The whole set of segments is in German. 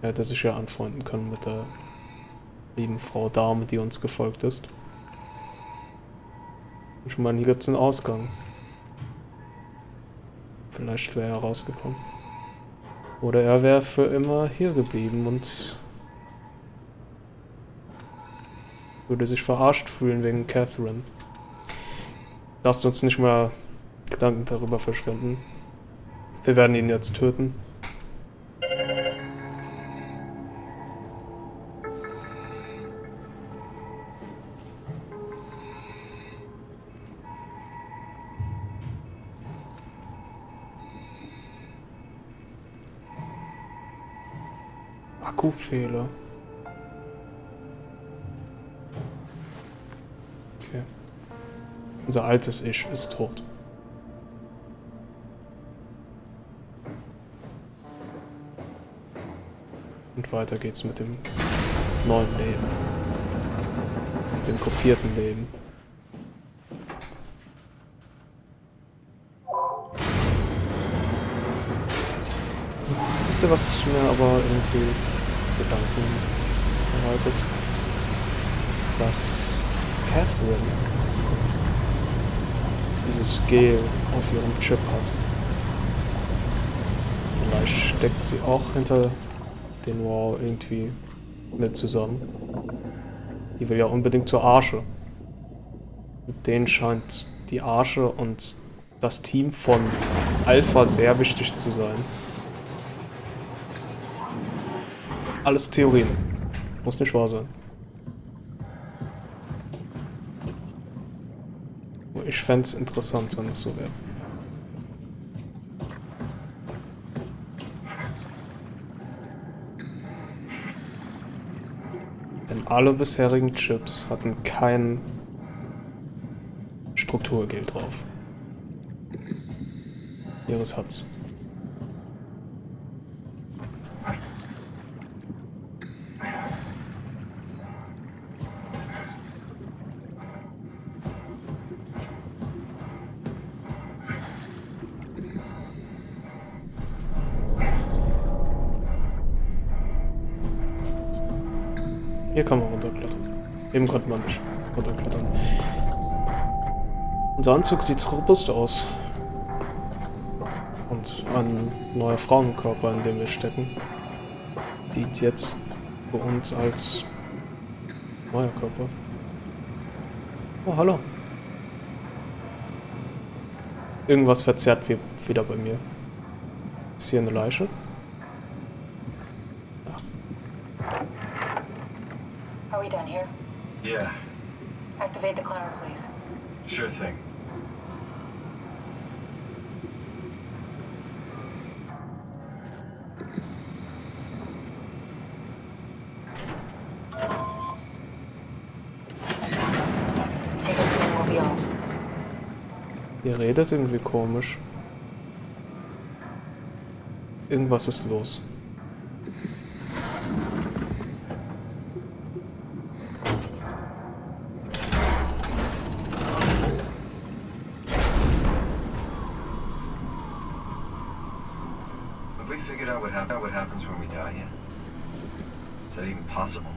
Er hätte sich ja anfreunden können mit der lieben Frau Dame, die uns gefolgt ist. Ich meine, hier gibt es einen Ausgang. Vielleicht wäre er rausgekommen. Oder er wäre für immer hier geblieben und würde sich verarscht fühlen wegen Catherine. Lasst uns nicht mal Gedanken darüber verschwenden. Wir werden ihn jetzt töten. Akkufehler. Okay. Unser altes Ich ist tot. Und weiter geht's mit dem neuen Leben. Mit dem kopierten Leben. Wisst ihr, was mir aber irgendwie Gedanken bereitet? Dass Catherine dieses Gel auf ihrem Chip hat. Vielleicht steckt sie auch hinter den Wall irgendwie mit zusammen. Die will ja unbedingt zur Arche. Mit denen scheint die Arche und das Team von Alpha sehr wichtig zu sein. Alles Theorien. Muss nicht wahr sein. Ich fände es interessant, wenn es so wäre. Denn alle bisherigen Chips hatten kein Strukturgel drauf. Ihres hat's. Hier kann man runterklettern. Eben konnte man nicht runterklettern. Unser Anzug sieht robust aus. Und ein neuer Frauenkörper, in dem wir stecken, dient jetzt für uns als neuer Körper. Oh, hallo. Irgendwas verzerrt wieder bei mir. Ist hier eine Leiche? Are we done here? Yeah, Activate the climber, please. sure thing. Take us to and we'll be off. Ihr redet irgendwie komisch. Irgendwas ist los. Have we figured out what happens when we die yet? Is that even possible?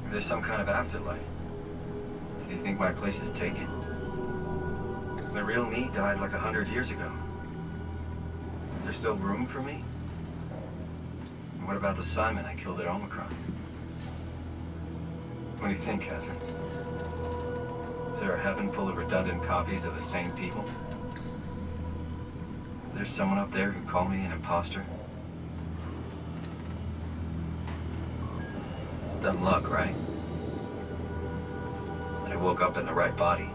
If there's some kind of afterlife, do you think my place is taken? The real me died like 100 years ago. Is there still room for me? And what about the Simon I killed at Omicron? What do you think, Catherine? Is there a heaven full of redundant copies of the same people? Is there someone up there who called me an imposter? It's dumb luck, right? I woke up in the right body.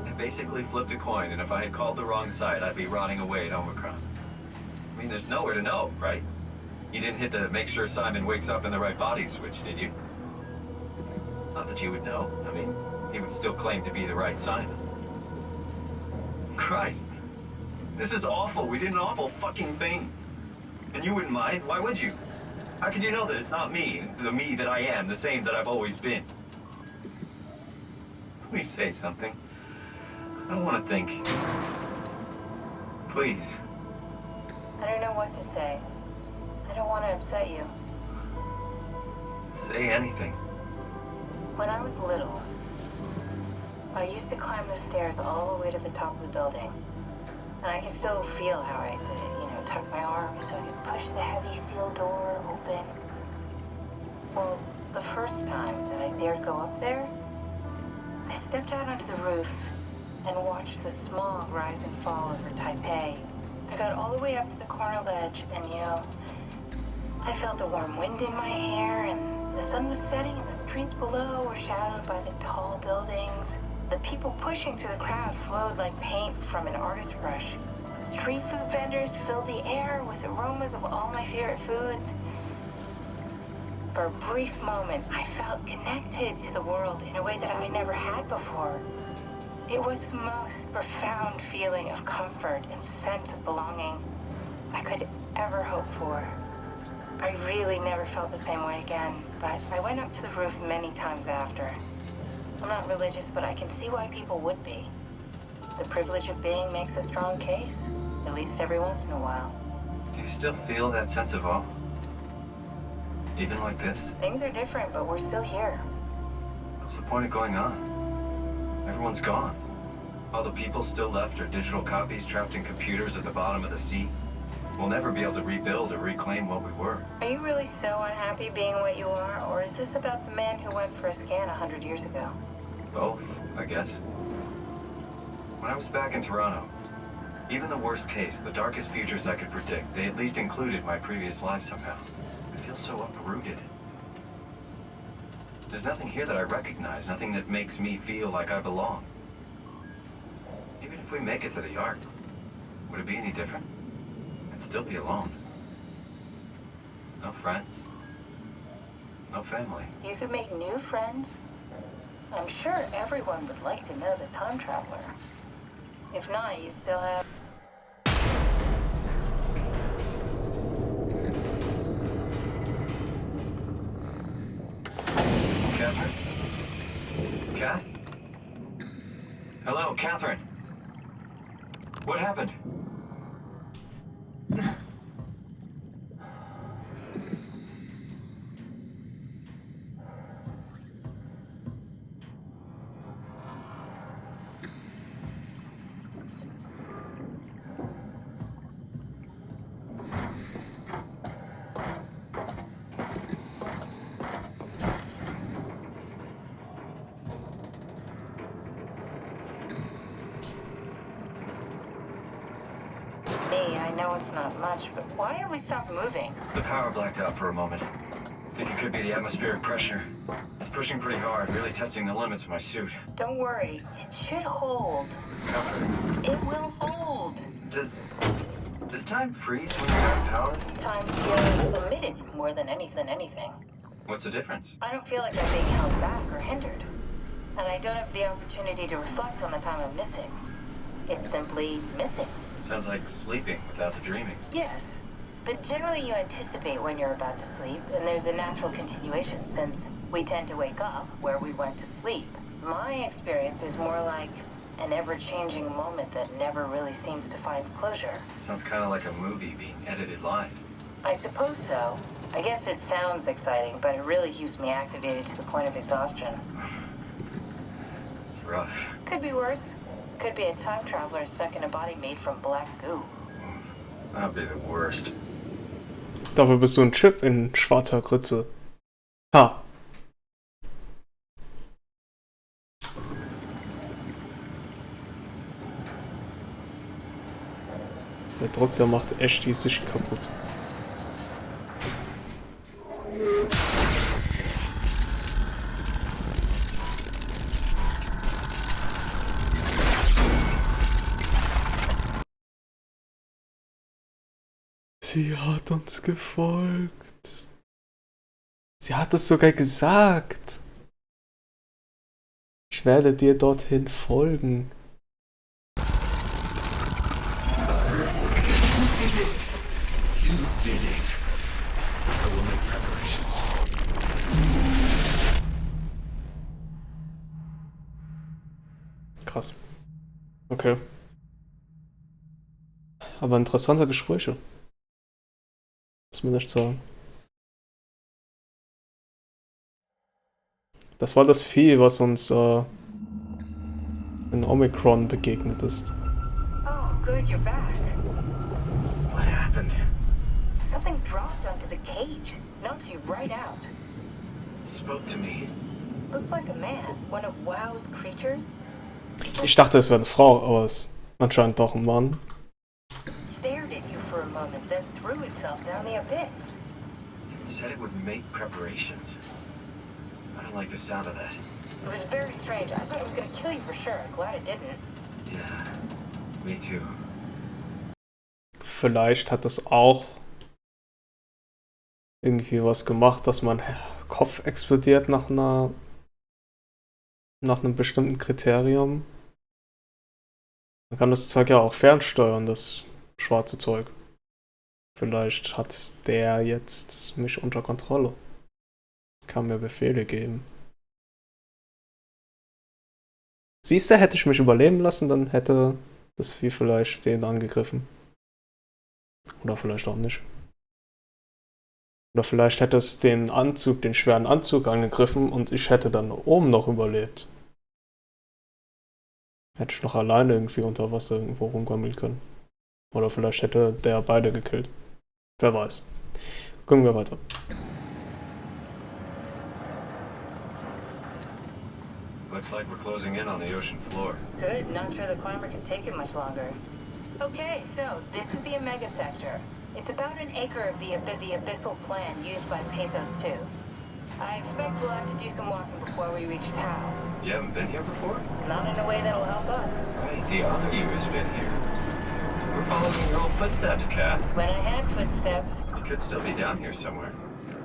I basically flipped a coin, and if I had called the wrong side, I'd be rotting away at Omicron. I mean, there's nowhere to know, right? You didn't hit the make sure Simon wakes up in the right body switch, did you? Not that you would know. I mean, he would still claim to be the right Simon. Christ. This is awful. We did an awful fucking thing. And you wouldn't mind? Why would you? How could you know that it's not me, the me that I am, the same that I've always been? Please say something. I don't want to think. Please. I don't know what to say. I don't want to upset you. Say anything. When I was little, I used to climb the stairs all the way to the top of the building. And I can still feel how I had to, tuck my arm so I could push the heavy steel door open. Well, the first time that I dared go up there, I stepped out onto the roof and watched the smog rise and fall over Taipei. I got all the way up to the corner ledge and, I felt the warm wind in my hair and the sun was setting and the streets below were shadowed by the tall buildings. The people pushing through the crowd flowed like paint from an artist's brush. Street food vendors filled the air with aromas of all my favorite foods. For a brief moment, I felt connected to the world in a way that I never had before. It was the most profound feeling of comfort and sense of belonging I could ever hope for. I really never felt the same way again, but I went up to the roof many times after. I'm not religious, but I can see why people would be. The privilege of being makes a strong case, at least every once in a while. Do you still feel that sense of awe? Even like this? Things are different, but we're still here. What's the point of going on? Everyone's gone. All the people still left are digital copies trapped in computers at the bottom of the sea. We'll never be able to rebuild or reclaim what we were. Are you really so unhappy being what you are, or is this about the man who went for a scan 100 years ago? Both, I guess. When I was back in Toronto, even the worst case, the darkest futures I could predict, they at least included my previous life somehow. I feel so uprooted. There's nothing here that I recognize, nothing that makes me feel like I belong. Even if we make it to the Ark, would it be any different? I'd still be alone. No friends. No family. You could make new friends. I'm sure everyone would like to know the time traveler. If not, you still have... Catherine? Kath? Hello, Catherine. What happened? I know it's not much, but why have we stopped moving? The power blacked out for a moment. Think it could be the atmospheric pressure. It's pushing pretty hard, really testing the limits of my suit. Don't worry, it should hold. Catherine, It will hold. does time freeze when you're out of power? Time feels limited more than anything. What's the difference? I don't feel like I'm being held back or hindered. And I don't have the opportunity to reflect on the time I'm missing. It's simply missing. Sounds like sleeping without the dreaming. Yes, but generally you anticipate when you're about to sleep, and there's a natural continuation since we tend to wake up where we went to sleep. My experience is more like an ever-changing moment that never really seems to find closure. Sounds kind of like a movie being edited live. I suppose so. I guess it sounds exciting, but it really keeps me activated to the point of exhaustion. It's rough. Could be worse. Could be a time traveler stuck in a body made from black goo. That'd be the worst. Dafür bist du ein Chip in schwarzer Grütze. Ha. Der Druck, der macht echt die Sicht kaputt. Sie hat uns gefolgt. Sie hat es sogar gesagt. Ich werde dir dorthin folgen. Krass. Okay. Aber interessanter Gespräche. Muss man nicht sagen. Das war das Vieh, was uns in Omicron begegnet ist. Oh, good, you're back. What happened? Something dropped onto the cage. Knocks you right out. It spoke to me. Looks like a man. One of WoW's creatures. Ich dachte, es wäre eine Frau, aber es ist anscheinend doch ein Mann. Stared at you for a moment, then threw itself down the abyss. It said it would make preparations. I don't like the sound of that. It was very strange. I thought it was gonna kill you for sure. Glad it didn't. Yeah, me too. Vielleicht hat es auch irgendwie was gemacht, dass mein Kopf explodiert nach einem bestimmten Kriterium. Man kann das Zeug ja auch fernsteuern, das schwarze Zeug. Vielleicht hat der jetzt mich unter Kontrolle. Kann mir Befehle geben. Siehst du, hätte ich mich überleben lassen, dann hätte das Vieh vielleicht den angegriffen. Oder vielleicht auch nicht. Oder vielleicht hätte es den Anzug, den schweren Anzug angegriffen und ich hätte dann oben noch überlebt. Hätte ich noch alleine irgendwie unter Wasser irgendwo rumgammeln können. Oder vielleicht hätte der beide gekillt. Wer weiß. Gucken wir weiter. Looks like we're closing in on the ocean floor. Good. Not sure the climber can take it much longer. Okay, so this is the Omega Sector. It's about an acre of the abyssal plan used by Pathos 2. I expect we'll have to do some walking before we reach Tau. You haven't been here before? Not in a way that'll help us. Right, the other you has been here. We're following your old footsteps, Kat. When I had footsteps. You could still be down here somewhere,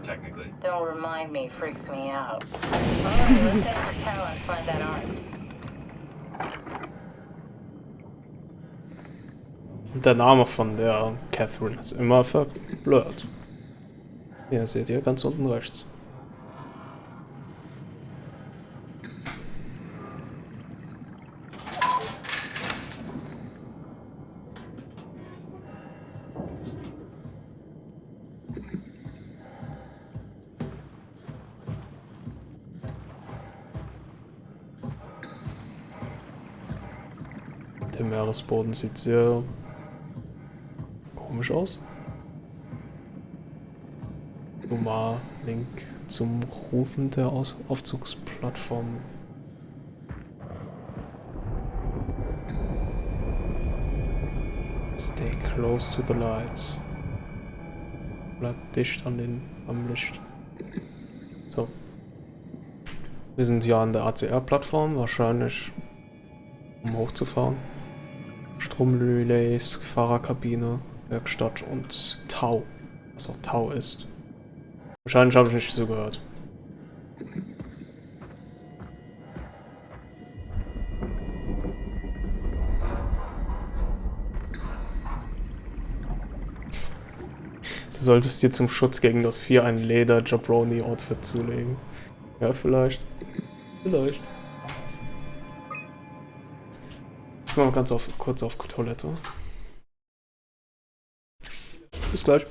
technically. Don't remind me, freaks me out. Alright, let's head for Tau and find that ark. Und der Name von der Catherine ist immer verblurrt. Hier seht ihr ganz unten rechts. Der Meeresboden sieht sehr komisch aus. Mal Link zum Rufen der Aufzugsplattform. Stay close to the lights. Bleibt dicht am Licht. So. Wir sind hier an der ACR-Plattform, wahrscheinlich um hochzufahren. Stromrelays, Fahrerkabine, Werkstatt und Tau. Was auch Tau ist. Wahrscheinlich habe ich nicht so gehört. Du solltest dir zum Schutz gegen das Vieh ein Leder-Jabroni-Outfit zulegen. Ja, vielleicht. Vielleicht. Ich mach mal kurz auf Toilette. Bis gleich.